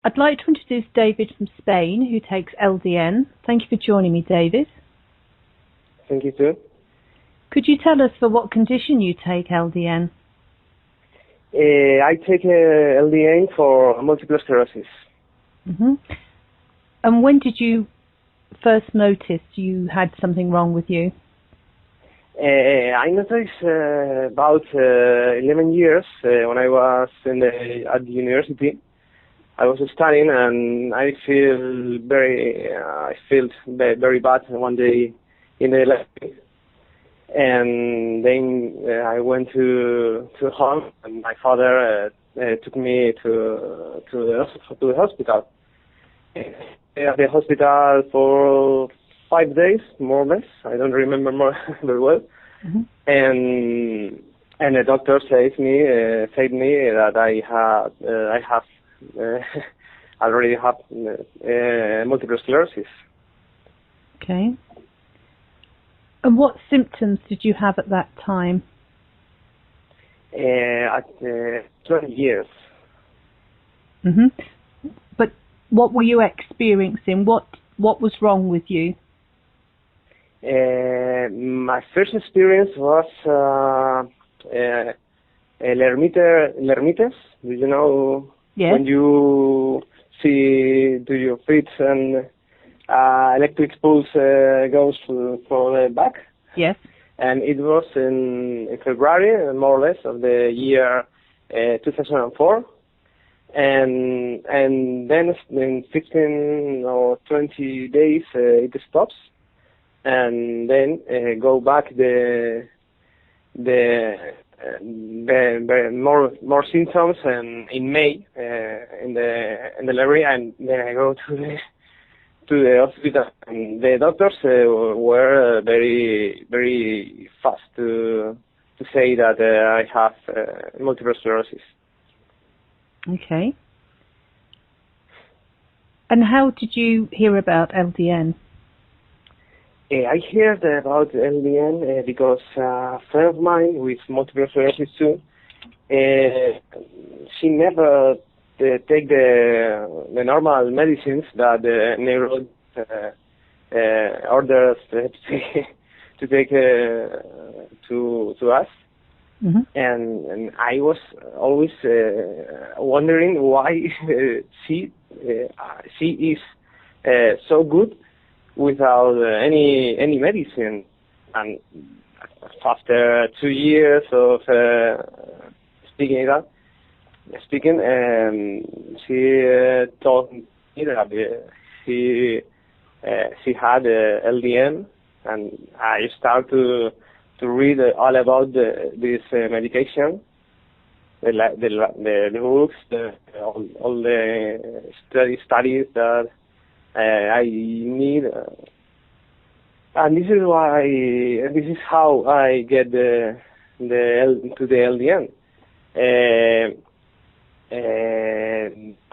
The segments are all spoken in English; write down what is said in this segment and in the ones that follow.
I'd like to introduce David from Spain, who takes LDN. Thank you for joining me, David. Thank you, too. Could you tell us for what condition you take LDN? I take LDN for multiple sclerosis. Mm-hmm. And when did you first notice you had something wrong with you? I noticed about 11 years when I was at the university. I was studying and I felt very bad one day in the library. And then I went to home, and my father took me to the hospital. At the hospital for 5 days, more or less. I don't remember very well. Mm-hmm. And the doctor said me that I already have multiple sclerosis. Okay. And what symptoms did you have at that time? At 20 years. Mm-hmm. But what were you experiencing? What was wrong with you? My first experience was lermites. Do you know? Yes. When you see to your feet and electric pulse goes for the back? Yes. And it was in February, more or less, of the year 2004. And then in 15 or 20 days it stops, and then go back the more symptoms, and in May in the library, and then I go to the hospital, and the doctors were very very fast to say that I have multiple sclerosis. Okay. And how did you hear about LDN? I heard about LDN because a friend of mine with multiple sclerosis too, she never take the normal medicines that the neuro orders to take to us. Mm-hmm. And I was always wondering why she is so good without any medicine. And after 2 years of speaking, she told me that she had LDN, and I started to read all about this medication, the books, all the studies that I need, and this is how I get to the LDN.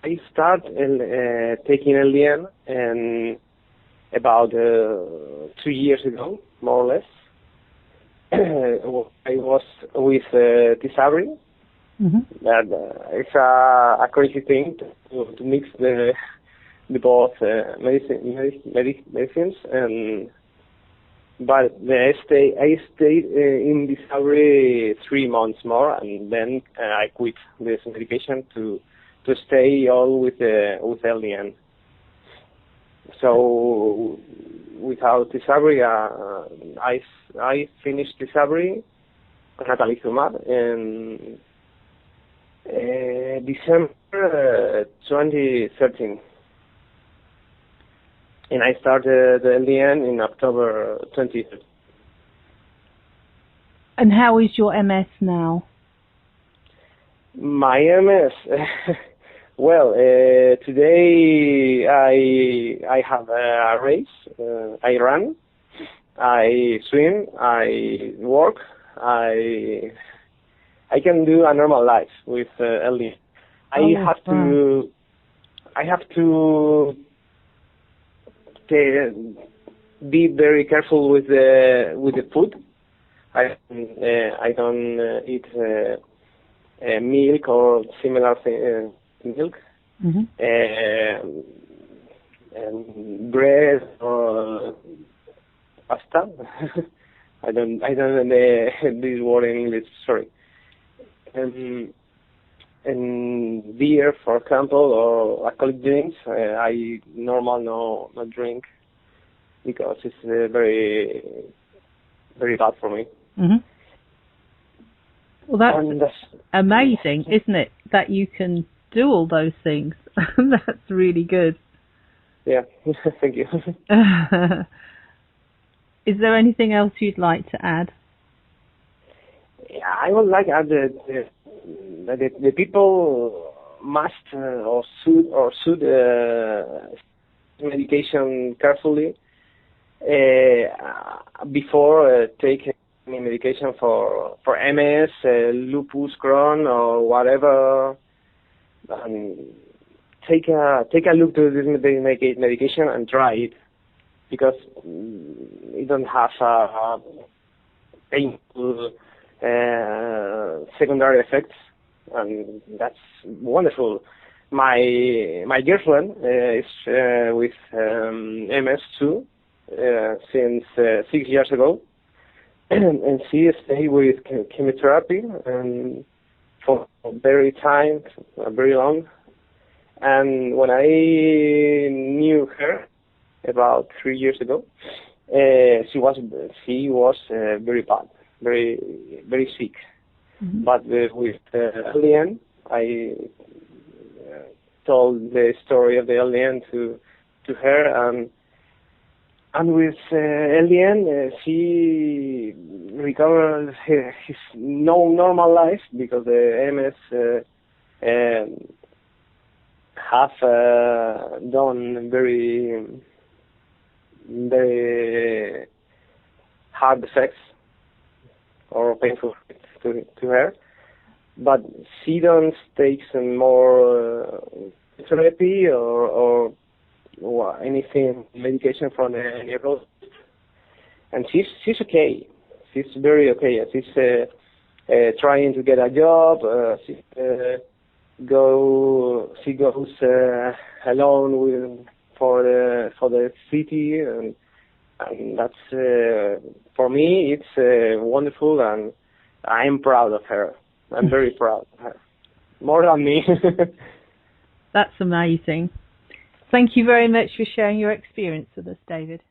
I start taking LDN and about 2 years ago, more or less. I was with Tisabri. Mm-hmm. That it's a crazy thing to mix the both medicines, but I stayed in Tisabri 3 months more, and then I quit this medication to stay all with LDN. So without Tisabri, I finished Tisabri, natalizumab, in December 2013. And I started the LDN in October 2013. And how is your MS now? My MS, well, today I have a race. I run, I swim, I work, I can do a normal life with LDN. I have to be very careful with the food. I don't eat milk or similar milk. and bread or pasta. I don't know this word in English. Sorry. And beer, for example, or alcoholic drinks. I normally not drink because it's very very bad for me. Well, that's amazing, isn't it? That you can do all those things. That's really good. Yeah, thank you. Is there anything else you'd like to add? Yeah, I would like to add that the people must or should medication carefully before taking medication for MS, lupus, Crohn, or whatever. Take a look to this medication and try it, because it don't have a painful secondary effects, and that's wonderful. My girlfriend is with MS too since 6 years ago, and she stayed with chemotherapy and for very long. And when I knew her about 3 years ago, she was very bad, very sick. But with LDN, I told the story of the LDN to her, and with LDN, she recovered his normal life, because the MS have done very hard effects or painful to her, but she don't take some more therapy or anything, medication from the neurologist, and she's okay. She's very okay. She's trying to get a job. She goes alone for the city, and that's for me it's wonderful, and I'm proud of her. I'm very proud of her, more than me. That's amazing. Thank you very much for sharing your experience with us, David.